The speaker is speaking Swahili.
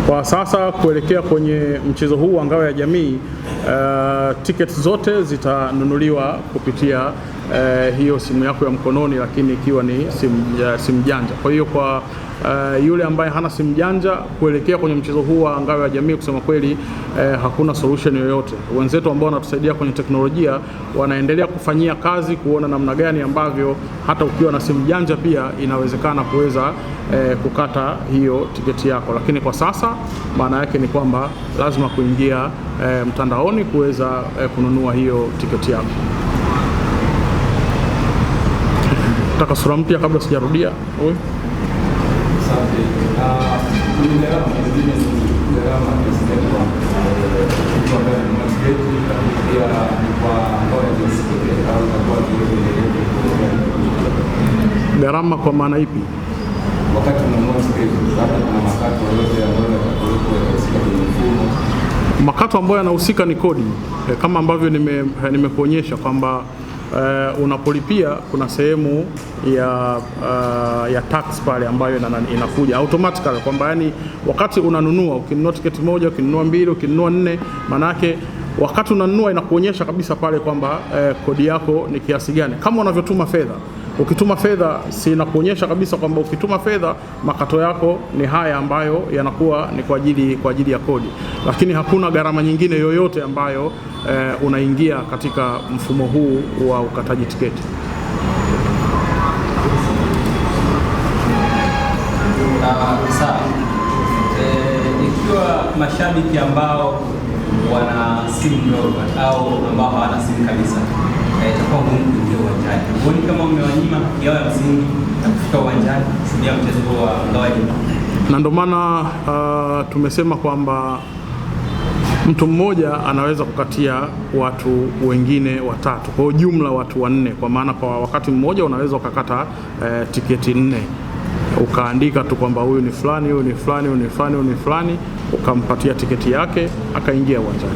Kwa sasa kuelekea kwenye mchezo huu wa ngao ya jamii, tiketi zote zitanunuliwa kupitia hiyo simu yako ya mkononi, lakini ikiwa ni simu janja. Kwa hiyo kwa yule ambaye hana simu janja kuelekea kwenye mchezo huu wa ngao ya jamii, kusema kweli hakuna solution yoyote. Wenzetu ambao wanatusaidia kwenye teknolojia wanaendelea kufanyia kazi kuona namna gani ambavyo hata ukiwa na simu janja pia inawezekana kuweza kukata hiyo tiketi yako, lakini kwa sasa maana yake ni kwamba lazima kuingia mtandaoni kuweza kununua hiyo tiketi yako. Nataka sura mpya kabla sijarudia. Gharama kwa maana ipi? Wakati unanunua tiketi, labda kuna makato yote ambayo yanahusika kwenye mfumo. Makato ambayo yanahusika ni kodi, kama ambavyo nimekuonyesha kwamba unapolipia kuna sehemu ya tax pale ambayo inakuja automatically, kwamba yani wakati unanunua, ukinunua tiketi moja, ukinunua mbili, ukinunua nne, maana yake wakati unanunua inakuonyesha kabisa pale kwamba kodi yako ni kiasi gani. Kama unavyotuma fedha, ukituma fedha si inakuonyesha kabisa kwamba ukituma fedha makato yako ni haya ambayo yanakuwa ni kwa ajili ya kodi, lakini hakuna gharama nyingine yoyote ambayo unaingia katika mfumo huu wa ukataji tiketi. Sawa. Ikiwa mashabiki ambao wana simu ndogo au ambao hawana simu kabisa, itakuwa ngumu kuingia uwanjani. Huoni kama mmewanyima yao ya msingi na kufika uwanjani kushuhudia mchezo wa ngao ya jamii? Na ndio maana tumesema kwamba mtu mmoja anaweza kukatia watu wengine watatu, kwa jumla watu 4, kwa maana kwa wakati mmoja unaweza ukakata tiketi 4. Ukaandika tu kwamba huyu ni fulani, huyu ni fulani, huyu ni fulani, huyu ni fulani, ukampatia tiketi yake akaingia uwanjani.